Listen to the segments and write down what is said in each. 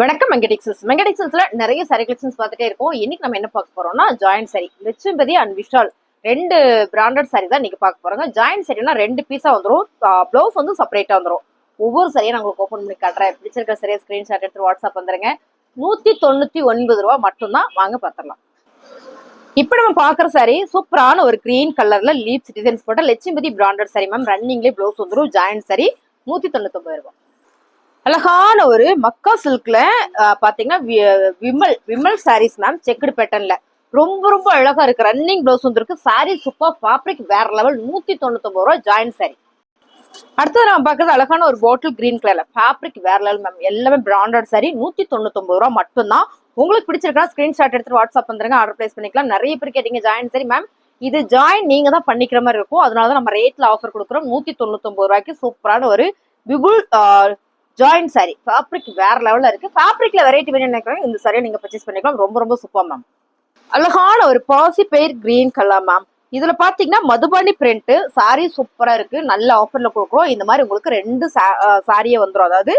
வணக்கம் மெங்கடெக்ஸல்ஸ்ல நிறைய sorry collections பார்த்துட்டே இருக்கோம். இன்னைக்கு நம்ம என்ன பார்க்க போறோம்னா joint sorry Lakshmipathi and Vishal ரெண்டு பிராண்டட் சாரி தான் இன்னைக்கு பார்க்க போறோங்க. ஜாயிண்ட் சாரினா ரெண்டு பீஸா வந்துடும், பிளவுஸ் வந்து செப்பரேட்டா வந்துடும். ஒவ்வொரு சாரியை நான் உங்களுக்கு ஓப்பன் பண்ணி காட்டுறேன். பிடிச்சிருக்க சரியா ஸ்கிரீன்ஷாட் எடுத்து வாட்ஸ்அப் வந்துருங்க. 199 ரூபா மட்டும்தான், வாங்க பார்த்துடலாம். இப்போ நம்ம பாக்குற சாரி சூப்பரான ஒரு கிரீன் கலர்ல லீப்ஸ் டிசைன்ஸ் போட்ட லட்சுமிபதி பிராண்டட் சாரி மேம். ரன்னிங்லேயே பிளவுஸ் வந்துடும். ஜாயிண்ட் சாரி 199 ரூபா. அழகான ஒரு மக்கா சில்க்ல பாத்தீங்கன்னா விமல் சாரீஸ் மேம். செக்குடு பேட்டர்ன்ல ரொம்ப ரொம்ப அழகா இருக்கு. ரன்னிங் பிளவுஸ் வந்துருக்கு. சாரி சூப்பர், ஃபேப்ரிக் வேற லெவல். 199 ரூபா ஜாயிண்ட் சாரி. அடுத்தது நம்ம பாக்குறது அழகான ஒரு பாட்டில் கிரீன் கலர்ல ஃபேப்ரிக் வேற லெவல் மேம். எல்லாமே பிராண்டட் சாரி 199 ரூபா மட்டும்தான். உங்களுக்கு பிடிச்சிருக்கா ஸ்கிரீன்ஷாட் எடுத்து வாட்ஸ்அப் வந்துருங்க, ஆர்டர் பிளேஸ் பண்ணிக்கலாம். நிறைய பேர் கேட்டீங்க ஜாயின் சாரி மேம். இது ஜாயின் நீங்க தான் பண்ணிக்கிற மாதிரி இருக்கும். அதனாலதான் நம்ம ரேட்ல ஆஃபர் கொடுக்குறோம். 199 ரூபாய்க்கு சூப்பரான ஒரு விபுல் ஜாயிண்ட் சாரி. ஃபேப்ரிக் வேற லெவல்ல இருக்கு. ஃபேப்ரிக்ல வெரைட்டி வேணும் நினைக்கிறாங்க, இந்த சாரியை நீங்க பர்ச்சேஸ் பண்ணிக்கலாம். ரொம்ப ரொம்ப சூப்பர் மேம். அழகான ஒரு பாசி பெயர் கிரீன் கலர் மேம். இதுல பாத்தீங்கன்னா மதுபானி பிரிண்ட் சாரி சூப்பரா இருக்கு. நல்ல ஆஃபர்ல கொடுக்குறோம். இந்த மாதிரி உங்களுக்கு ரெண்டு சாரியே வந்துடும். அதாவது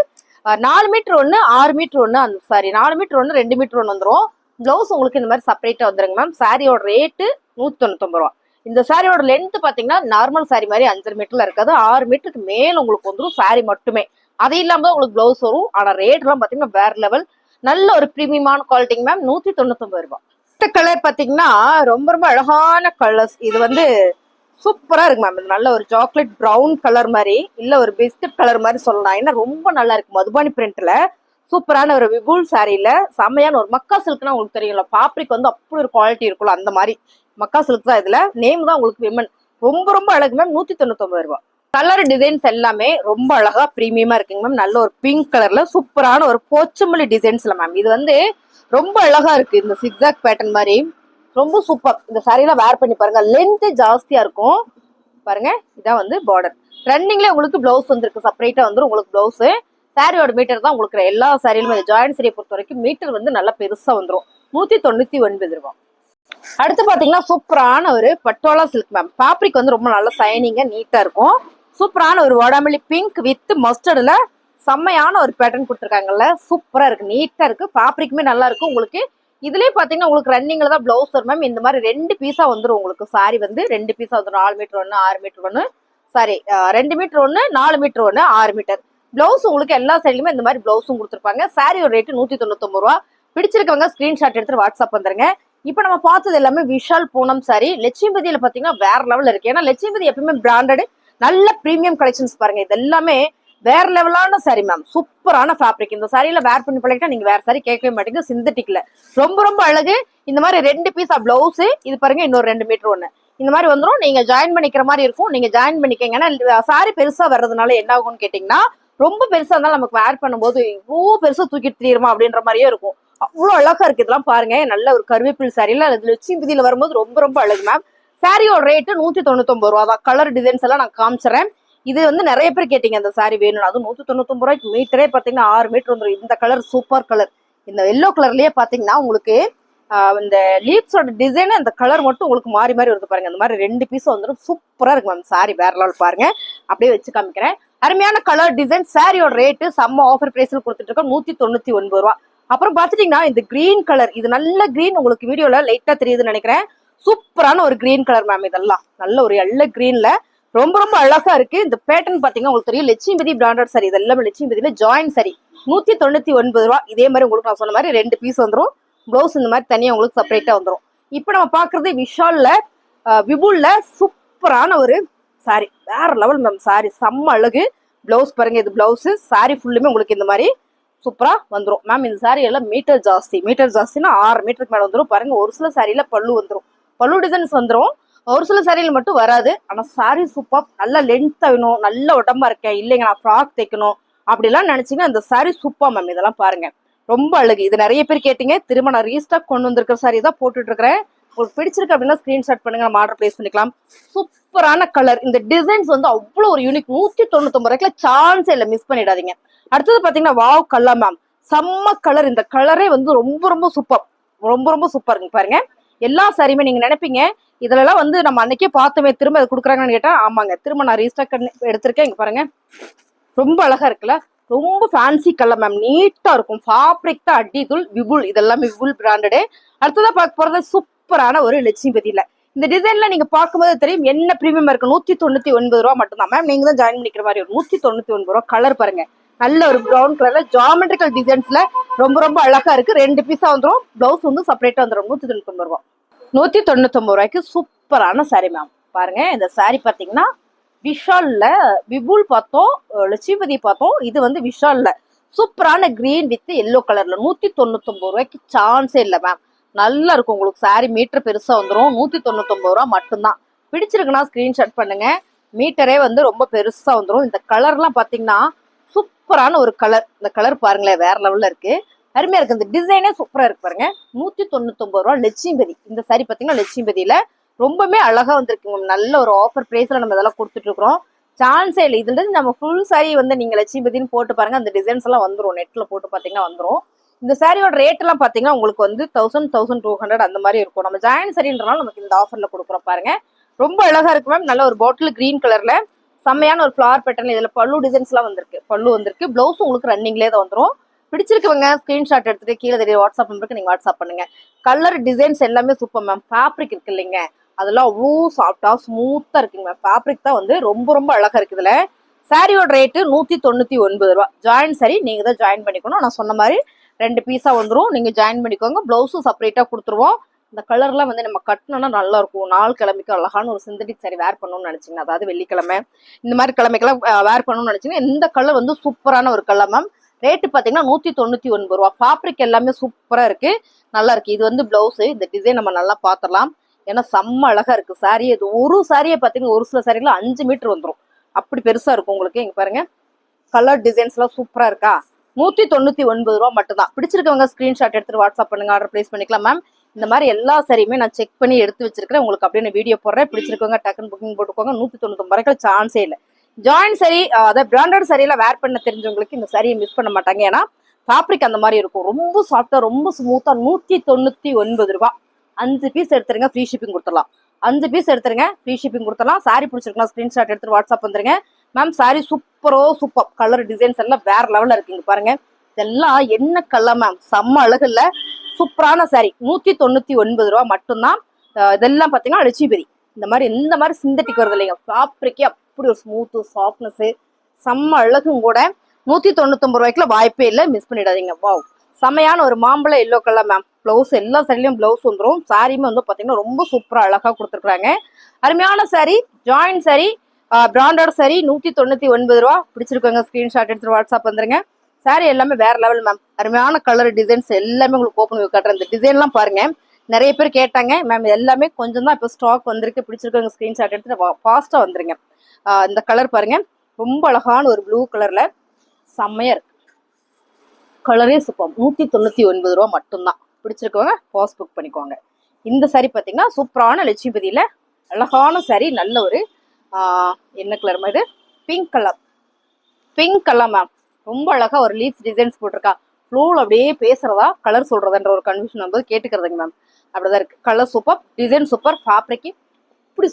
4 மீட்டர் ஒன்று, 6 மீட்டர் ஒன்று, அந்த சாரி 4 மீட்டர் ஒன்று, 2 மீட்டர் ஒன்று வந்துடும். பிளவுஸ் உங்களுக்கு இந்த மாதிரி செப்பரேட்டா வந்துருங்க மேம். சாரியோட ரேட்டு 199 ரூபா. இந்த சாரியோட லென்த் பாத்தீங்கன்னா நார்மல் சாரி மாதிரி 5 மீட்டர்ல இருக்காது, 6 மீட்டருக்கு மேல உங்களுக்கு வந்துடும் சாரி மட்டுமே. அது இல்லாம உங்களுக்கு பிளவுஸ் வரும். ஆனா ரேட் எல்லாம் பாத்தீங்கன்னா வேற லெவல். நல்ல ஒரு பிரீமியமான குவாலிட்டிங்க மேம். 199 ரூபாய். இந்த கலர் பாத்தீங்கன்னா ரொம்ப ரொம்ப அழகான கலர்ஸ். இது வந்து சூப்பரா இருக்கு மேம். இது நல்ல ஒரு சாக்லேட் ப்ரௌன் கலர் மாதிரி, இல்ல ஒரு பிஸ்கட் கலர் மாதிரி சொல்லலாம். ஏன்னா ரொம்ப நல்லா இருக்கு. மதுபானி பிரிண்ட்ல சூப்பரான ஒரு விபுல் சாரியில செம்மையான ஒரு மக்கா சில்க்னா உங்களுக்கு தெரியும்ல, ஃபேப்ரிக் வந்து அப்படி ஒரு குவாலிட்டி இருக்கும்ல, அந்த மாதிரி மக்கா சில்க் தான். இதுல நேம் தான் உங்களுக்கு விமன். ரொம்ப ரொம்ப அழகு மேம். 199 ரூபாய். கலர் டிசைன்ஸ் எல்லாமே ரொம்ப அழகா பிரீமியமா இருக்குங்க மேம். நல்ல ஒரு பிங்க் கலர்ல சூப்பரான ஒரு போச்சம்பள்ளி டிசைன்ஸ்ல மேம். இது வந்து ரொம்ப அழகா இருக்கு. இந்த சிக்ஸாக் பேட்டர்ன் மாதிரி ரொம்ப சூப்பர். இந்த சாரியில வேர் பண்ணி பாருங்க. லென்த் ஜாஸ்தியா இருக்கும் பாருங்க. இதான் வந்து பார்டர். ரன்னிங்ல உங்களுக்கு பிளவுஸ் வந்துருக்கு. செப்பரேட்டா வந்துடும் உங்களுக்கு பிளவுஸ். சாரியோட மீட்டர் தான் உங்களுக்கு எல்லா சாரியிலுமே. ஜாயிண்ட் சாரியை பொறுத்த வரைக்கும் மீட்டர் வந்து நல்லா பெருசா வந்துடும். 199 ரூபாய். அடுத்து பாத்தீங்கன்னா சூப்பரான ஒரு பட்டோலா சில்க் மேம். ஃபேப்ரிக் வந்து ரொம்ப நல்லா சைனிங்கா நீட்டா இருக்கும். சூப்பரான ஒரு வாடாமல்லி பிங்க் வித் மஸ்டர்ட்ல செம்மையான ஒரு பேட்டர்ன் கொடுத்துருக்காங்கல்ல. சூப்பரா இருக்கு, நீட்டா இருக்கு. ஃபேப்ரிக்குமே நல்லா இருக்கும். உங்களுக்கு இதுலயே பாத்தீங்கன்னா உங்களுக்கு ரன்னிங்ல தான் பிளவுஸ் வரும் மேம். இந்த மாதிரி 2 பீஸா வந்துடும் உங்களுக்கு. சாரி வந்து 2 பீஸா வந்துடும். 4 மீட்டர் ஒன்று, 6 மீட்டர் ஒன்று, சாரி 2 மீட்டர் ஒன்று, 4 மீட்டர் ஒன்று, 6 மீட்டர். பிளவுஸ் உங்களுக்கு எல்லா சைட்லயுமே இந்த மாதிரி பிளவுஸும் கொடுத்துருப்பாங்க. சாரியோட ரேட்டு 199 ரூபா. பிடிச்சிருக்கவங்க ஸ்கிரீன்ஷாட் எடுத்து வாட்ஸ்அப் வந்துருங்க. இப்ப நம்ம பார்த்தது எல்லாமே விஷால் பூனம் சாரி. லட்சுமிபதியில பாத்தீங்கன்னா வேற லெவல் இருக்கு. ஏன்னா லட்சுமிபதி எப்பவுமே பிராண்டட் நல்ல பிரீமியம் கலெக்ஷன்ஸ் பாருங்க. இது எல்லாமே வேற லெவலான சாரி மேம். சூப்பரான ஃபேப்ரிக். இந்த சாரியில வேர் பண்ணி பழகிட்டா நீங்க வேற சாரி கேட்கவே மாட்டீங்க. சிந்தட்டிக்ல ரொம்ப ரொம்ப அழகு. இந்த மாதிரி 2 பீஸா பிளவுஸ். இது பாருங்க, இன்னொரு 2 மீட்டர் ஒண்ணு இந்த மாதிரி வந்துடும். நீங்க ஜாயின் பண்ணிக்கிற மாதிரி இருக்கும். நீங்க ஜாயின் பண்ணிக்கங்க. ஏன்னா சாரி பெருசா வர்றதுனால என்ன ஆகும்னு கேட்டீங்கன்னா, ரொம்ப பெருசா இருந்தாலும் நமக்கு வேர் பண்ணும்போது இவ்வளோ பெருசா தூக்கிட்டு தெரியுமா அப்படின்ற மாதிரியே இருக்கும். அவ்வளவு அழகா இருக்கு. இதெல்லாம் பாருங்க. நல்ல ஒரு கருவேப்பில் சாரியில லட்சுமிபதியில வரும்போது ரொம்ப ரொம்ப அழகு மேம். சாரியோட ரேட்டு 199 ரூபா தான். கலர் டிசைன்ஸ் எல்லாம் நான் காமிச்சிடறேன். இது வந்து நிறைய பேர் கேட்டீங்க அந்த சாரி வேணும். அதுவும் 199 ரூபாய்க்கு மீட்டரே பாத்தீங்கன்னா 6 மீட்டர் வந்துடும். இந்த கலர் சூப்பர் கலர். இந்த எல்லோ கலர்லயே பாத்தீங்கன்னா உங்களுக்கு இந்த லீவ்ஸோட டிசைன் அந்த கலர் மட்டும் உங்களுக்கு மாறி மாறி வருது பாருங்க. அந்த மாதிரி 2 பீஸ் வந்துடும். சூப்பரா இருக்கு மேம். சாரி வேற லெவல் பாருங்க. அப்படியே வச்சு காமிக்கிறேன். அருமையான கலர் டிசைன். சாரியோட ரேட்டு செம்ம ஆஃபர் பிரைஸ்ல கொடுத்துட்டு இருக்கோம். 199 ரூபா. அப்புறம் பாத்துட்டீங்கன்னா இந்த கிரீன் கலர். இது நல்ல கிரீன். உங்களுக்கு வீடியோல லைட்டா தெரியுதுன்னு நினைக்கிறேன். சூப்பரான ஒரு கிரீன் கலர் மேம். இதெல்லாம் நல்ல ஒரு எல்ல கிரீன்ல ரொம்ப ரொம்ப அழகா இருக்கு. இந்த பேட்டர்ன் பாத்தீங்கன்னா உங்களுக்கு தெரியும் லட்சுமிபதி பிராண்டட் சாரி. இது எல்லாமே லட்சுமிபதியில ஜாயின் சாரி 199 ரூபா. இதே மாதிரி உங்களுக்கு நான் சொன்ன மாதிரி 2 பீஸ் வந்துடும். பிளவுஸ் இந்த மாதிரி தனியா உங்களுக்கு செப்பரேட்டா வந்துடும். இப்ப நம்ம பாக்குறது விஷால்ல விபுல்ல சூப்பரான ஒரு சாரி. வேற லெவல் மேம். சாரி செம்ம அழகு. பிளவுஸ் பாருங்க. இது பிளவுஸ். சாரி ஃபுல்லுமே உங்களுக்கு இந்த மாதிரி சூப்பரா வந்துடும் மேம். இந்த சாரி எல்லாம் மீட்டர் ஜாஸ்தி. மீட்டர் ஜாஸ்தினா 6 மீட்டருக்கு மேல வந்துடும் பாருங்க. ஒரு சில சாரியில பல்லு வந்துடும், பல்லு டிசைன்ஸ் வந்துடும். ஒரு சில சாரியில மட்டும் வராது. ஆனா சாரி சூப்பர். நல்ல லென்த் வேணும், நல்ல உடம்பா இருக்கேன், இல்லைங்க நான் ஃப்ராக் தைக்கணும் அப்படிலாம் நினைச்சீங்க, அந்த சாரி சூப்பர் மேம். இதெல்லாம் பாருங்க ரொம்ப அழகு. இது நிறைய பேர் கேட்டீங்க. திரும்ப நான் ரீஸ்டாக் கொண்டு வந்திருக்கிற சாரி தான் போட்டுட்டு இருக்கிறேன். உங்களுக்கு பிடிச்சிருக்கு அப்படின்னா ஸ்கிரீன்ஷாட் பண்ணுங்க, நம்ம ஆர்டர் பிளேஸ் பண்ணிக்கலாம். சூப்பரான கலர். இந்த டிசைன்ஸ் வந்து அவ்வளவு ஒரு யூனிக். 199 ரூபாய்க்குல சான்ஸே இல்லை, மிஸ் பண்ணிடாதீங்க. அடுத்தது பாத்தீங்கன்னா வாவ் கலர் மேம். செம்ம கலர். இந்த கலரே வந்து ரொம்ப ரொம்ப சூப்பர். ரொம்ப ரொம்ப சூப்பருங்க பாருங்க. எல்லா சாரியுமே நீங்க நினைப்பீங்க இதுல வந்து நம்ம அன்னைக்கே பார்த்தோமே, திரும்ப அதை கொடுக்குறாங்கன்னு கேட்டா ஆமாங்க, திரும்ப நான் ரீஸ்டாக் எடுத்திருக்கேன். இங்க பாருங்க ரொம்ப அழகா இருக்குல்ல. ரொம்ப ஃபேன்சி கலர் மேம், நீட்டா இருக்கும். ஃபேப்ரிக் தான் அடிதுல். விபுல், இதெல்லாமே விபுல் பிராண்டடு. அடுத்ததா பார்க்க போறது சூப்பரான ஒரு லட்சுமிபதியில. இந்த டிசைன்ல நீங்க பார்க்கும்போது தெரியும் என்ன பிரீமியம் இருக்கு. 199 ரூபா மட்டும்தான் மேம். நீங்க தான் ஜாயின் பண்ணிக்கிற மாதிரி ஒரு 199 ரூபா. கலர் பாருங்க, நல்ல ஒரு ப்ரௌன் கலர்ல ஜாமெட்ரிக்கல் டிசைன்ஸ்ல ரொம்ப ரொம்ப அழகா இருக்கு. 2 பீஸா வந்துடும். பிளவுஸ் வந்து செப்பரேட்டா வந்துடும். 199 ரூபா. 199 ரூபாய்க்கு சூப்பரான சாரி மேம். பாருங்க, இந்த சாரி பாத்தீங்கன்னா விஷால்ல விபுல் பார்த்தோம், லட்சுமிபதி பார்த்தோம். இது வந்து விஷால்ல சூப்பரான கிரீன் வித் எல்லோ கலர்ல 199 ரூபாய்க்கு சான்ஸே இல்லை மேம். நல்லா இருக்கும் உங்களுக்கு. சாரி மீட்டர் பெருசா வந்துடும். 199 ரூபா மட்டும்தான். பிடிச்சிருக்குன்னா ஸ்கிரீன்ஷாட் பண்ணுங்க. மீட்டரே வந்து ரொம்ப பெருசா வந்துடும். இந்த கலர்லாம் பாத்தீங்கன்னா சூப்பரான ஒரு கலர். இந்த கலர் பாருங்களேன், வேற லெவல்ல இருக்கு. அருமையா இருக்கு. இந்த டிசைனே சூப்பரா இருக்கு பாருங்க. 199 ரூபா லட்சுமிபதி. இந்த சாரி பாத்தீங்கன்னா லட்சுமிபதியில ரொம்பவே அழகா வந்திருக்குங்க. நல்ல ஒரு ஆஃபர் பிரைஸ்ல நம்ம இதெல்லாம் கொடுத்துட்டு இருக்கிறோம். சான்ஸே இல்லை. இதுல இருந்து நம்ம ஃபுல் சாரி வந்து நீங்க லட்சுமிபதினு போட்டு பாருங்க, அந்த டிசைன்ஸ் எல்லாம் வந்துடும். நெட்ல போட்டு பாத்தீங்கன்னா வந்துடும். இந்த சாரியோட ரேட் எல்லாம் பாத்தீங்கன்னா உங்களுக்கு வந்து 1000, 1200 அந்த மாதிரி இருக்கும். நம்ம ஜாயின் சரின்றனால நமக்கு இந்த ஆஃபர்ல கொடுக்குறோம் பாருங்க. ரொம்ப அழகா இருக்கு மேம். நல்ல ஒரு பாட்டில் கிரீன் கலர்ல செம்மையான ஒரு ஃபிளவர் பேட்டர்ன். இதுல பல்லு டிசைன்ஸ் எல்லாம் வந்திருக்கு. பல்லு வந்திருக்கு. பிளவுஸ் உங்களுக்கு ரன்னிங்லேயே தான் வந்துடும். பிடிச்சிருக்கவங்க ஸ்கிரீன்ஷாட் எடுத்துட்டு கீழே தெரிய வாட்ஸ்அப் நம்பருக்கு நீங்க வாட்ஸ்அப் பண்ணுங்க. கலர் டிசைன்ஸ் எல்லாமே சூப்பர் மேம். ஃபேப்ரிக் இருக்கு இல்லைங்க, அதெல்லாம் அவ்வளோ சாஃப்டா ஸ்மூத்தா இருக்குங்க மேம். ஃபேப்ரிக் தான் வந்து ரொம்ப ரொம்ப அழகா இருக்கு. இதுல சாரியோட ரேட்டு 199 ரூபா. ஜாயின் சாரி நீங்க தான் ஜாயின் பண்ணிக்கணும். நான் சொன்ன மாதிரி 2 பீஸா வந்துடும். நீங்க ஜாயின் பண்ணிக்கோங்க. பிளவுஸும் செப்பரேட்டா கொடுத்துருவோம். இந்த கலர்லாம் வந்து நம்ம கட்டணும்னா நல்லா இருக்கும். 4 கிழமைக்கு அழகான ஒரு சிந்தட்டிக் சாரி வேர் பண்ணணும்னு நினைச்சீங்கன்னா, அதாவது வெள்ளிக்கிழமை இந்த மாதிரி கிழமைக்கெல்லாம் வேர் பண்ணணும்னு நினைச்சீங்கன்னா, இந்த கலர் வந்து சூப்பரான ஒரு கலர் மேம். ரேட்டு பாத்தீங்கன்னா 199 ரூபா. ஃபேப்ரிக் எல்லாமே சூப்பரா இருக்கு, நல்லா இருக்கு. இது வந்து பிளவுஸ். இந்த டிசைன் நம்ம நல்லா பாத்திரலாம். ஏன்னா செம்ம அழகா இருக்கு சாரி. இது ஒரு சாரியை பாத்தீங்கன்னா ஒரு சில சாரில 5 மீட்டர் வந்துடும். அப்படி பெருசா இருக்கும் உங்களுக்கு. இங்க பாருங்க, கலர் டிசைன்ஸ் எல்லாம் சூப்பரா இருக்கா. 199 ரூபா மட்டும்தான். பிடிச்சிருக்கவங்க ஸ்கிரீன்ஷாட் எடுத்துட்டு வாட்ஸ்அப் பண்ணுங்க, ஆர்டர் பிளேஸ் பண்ணிக்கலாம் மேம். இந்த மாதிரி எல்லா சாரியுமே நான் செக் பண்ணி எடுத்து வச்சிருக்கிறேன். உங்களுக்கு அப்படியே நான் வீடியோ போடுறேன். பிடிச்சிருக்கவங்க டக்குன்னு புக்கிங் போட்டுக்கோங்க. 199 ரூபாய்க்கு சான்ஸே இல்லை. ஜாயின் சாரி, அதாவது பிராண்டட் சாரியில வேர் பண்ண தெரிஞ்சவங்களுக்கு இந்த சாரியை மிஸ் பண்ண மாட்டாங்க. ஏன்னா ஃபேப்ரிக் அந்த மாதிரி இருக்கும். ரொம்ப சாஃப்டா, ரொம்ப ஸ்மூத்தா. 199 ரூபா. 5 பீஸ் எடுத்துருங்க, ஃப்ரீ ஷிப்பிங் கொடுத்துடலாம். 5 பீஸ் எடுத்துருங்க, ஃப்ரீ ஷிப்பிங் கொடுத்துடலாம். சாரி பிடிச்சிருக்கலாம் ஸ்கிரீன்ஷாட் எடுத்துட்டு வாட்ஸ்அப் வந்துருங்க ma'am. Sorry super. Colour designs எல்லாம் வேற லெவல்ல இருக்குங்க பாருங்க. இதெல்லாம் என்ன கலர் மேம், செம்ம அழகு இல்ல. சூப்பரான சாரி. 199 ரூபா மட்டும்தான். இதெல்லாம் பாத்தீங்கன்னா லட்சுமிபதி. இந்த மாதிரி சிந்தட்டிக் வருது இல்லைங்க, ஃபேப்ரிக்கே அப்படி ஒரு ஸ்மூத்து சாஃப்ட்னஸ், செம்ம அழகும் கூட. 199 ரூபாய்க்குல வாய்ப்பே இல்லை, மிஸ் பண்ணிடாதீங்க. வாவ், செம்மையான ஒரு மாம்பழம் எல்லோ கலர் மேம். பிளவுஸ் எல்லா சாரிலையும் பிளவுஸ் வந்துடும். சாரியுமே வந்து பாத்தீங்கன்னா ரொம்ப சூப்பரா அழகா கொடுத்துருக்காங்க. அருமையான sorry, join sorry, branded sorry. 199 ரூபா. பிடிச்சிருக்கோங்க ஸ்கிரீன்ஷாட் எடுத்துட்டு வாட்ஸ்அப் வந்துருங்க. சாரி எல்லாமே வேற லெவல் மேம். அருமையான கலர் டிசைன்ஸ் எல்லாமே உங்களுக்கு ஓப்பன் பண்ணி காட்டுறேன். இந்த டிசைன்லாம் பாருங்க, நிறைய பேர் கேட்டாங்க மேம். எல்லாமே கொஞ்சம் தான் இப்போ ஸ்டாக் வந்திருக்கு. பிடிச்சிருக்கவங்க ஸ்கிரீன்ஷாட் எடுத்துட்டு ஃபாஸ்டா வந்துருங்க. இந்த கலர் பாருங்க, ரொம்ப அழகான ஒரு ப்ளூ கலர்ல செம்மையா இருக்கு. கலரே சூப்பர். 199 ரூபா மட்டும்தான். பிடிச்சிருக்கவங்க ஃபாஸ்ட் புக் பண்ணிக்கோங்க. இந்த சாரி பாத்தீங்கன்னா சூப்பரான லட்சுமிபதியில அழகான சாரி. நல்ல ஒரு என்ன கலர் மாதிரி, பிங்க் கலர் மேம். ரொம்ப அழகா ஒரு லீவ்ஸ் டிசைன்ஸ் போட்டிருக்கா. ஃப்ளோவில் அப்படியே பேசுறதா கலர் சொல்றதுன்ற ஒரு கன்ஃபியூஷன் வந்து கேட்டுக்கிறதுங்க மேம். அப்படிதான் இருக்கு. Colour super, design super, fabric அப்படி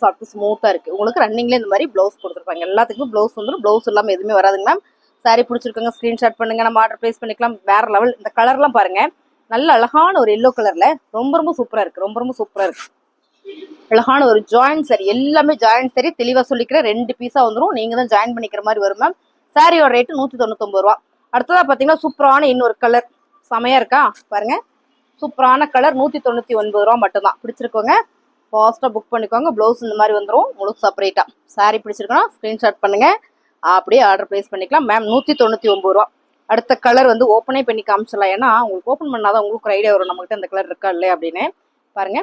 சாஃப்ட் ஸ்மூத்தா இருக்கு. உங்களுக்கு ரன்னிங்ல இந்த மாதிரி பிளவுஸ் கொடுத்துருப்பாங்க. எல்லாத்துக்கும் பிளவுஸ் வந்துடும். பிளவுஸ் இல்லாம எதுவுமே வராதுங்க மேம். சாரி பிடிச்சிருக்கோங்க ஸ்கிரீன்ஷாட் பண்ணுங்க, நம்ம ஆர்டர் பிளேஸ் பண்ணிக்கலாம். வேற லெவல். இந்த கலர்லாம் பாருங்க, நல்ல அழகான ஒரு எல்லோ கலர்ல ரொம்ப சூப்பரா இருக்கு. ரொம்ப சூப்பரா இருக்கு. அழகான ஒரு ஜாயின் சாரி. எல்லாமே ஜாயின் சாரி. தெளிவா சொல்லிக்கிறேன், 2 பீஸா வந்துடும். நீங்க தான் ஜாயின் பண்ணிக்கிற மாதிரி வரும் மேம். சாரியோட ரேட்டு 199 ரூபா. அடுத்ததா பாத்தீங்கன்னா சூப்பரான இன்னொரு கலர் செமையா இருக்கா பாருங்க. சூப்பரான கலர். 199 ரூபா மட்டும்தான். பிடிச்சிருக்கோங்க ஃபாஸ்டா புக் பண்ணிக்கோங்க. பிளவுஸ் இந்த மாதிரி வந்துடும் உங்களுக்கு செப்பரேட்டா. சாரி பிடிச்சிருக்கோன்னா ஸ்கிரீன்ஷாட் பண்ணுங்க, அப்படியே ஆர்டர் பிளேஸ் பண்ணிக்கலாம் மேம். 199 ரூபா. அடுத்த கலர் வந்து ஓப்பனே பண்ணி காமிச்சிடலாம். ஏன்னா உங்களுக்கு ஓப்பன் பண்ணாதான் உங்களுக்கு ஒரு ஐடியா வரும் நம்மகிட்ட இந்த கலர் இருக்கா இல்லையா அப்படின்னு. பாருங்க,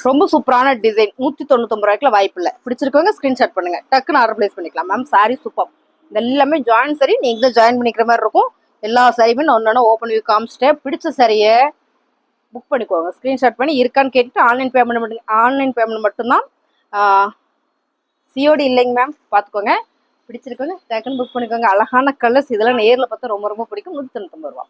ரொம்ப சூப்பரான டிசைன். 199 ரூபாய்க்குல வாய்ப்பு இல்லை. பிடிச்சிருக்கவங்க ஸ்கிரீன்ஷாட் பண்ணுங்க, டக்குன்னு ஆர்டர் பிளேஸ் பண்ணிக்கலாம் மேம். Sorry super. இது எல்லாமே ஜாயின் சாரி. நீங்க தான் ஜாயின் பண்ணிக்கிற மாதிரி இருக்கும். எல்லா சாரியுமே நான் ஒன்று ஓப்பன் வியூ காமிச்சிட்டேன். பிடிச்ச சாரியை புக் பண்ணிக்கோங்க. ஸ்கிரீன்ஷாட் பண்ணி இருக்கான்னு கேட்டுட்டு ஆன்லைன் பேமெண்ட் மட்டும்தான். சிஓடி இல்லைங்க மேம், பார்த்துக்கோங்க. பிடிச்சிருக்கோங்க டக்குன்னு புக் பண்ணிக்கோங்க. அழகான கலர்ஸ் இதெல்லாம் நேரில் பார்த்தா ரொம்ப பிடிக்கும். 199 ரூபா.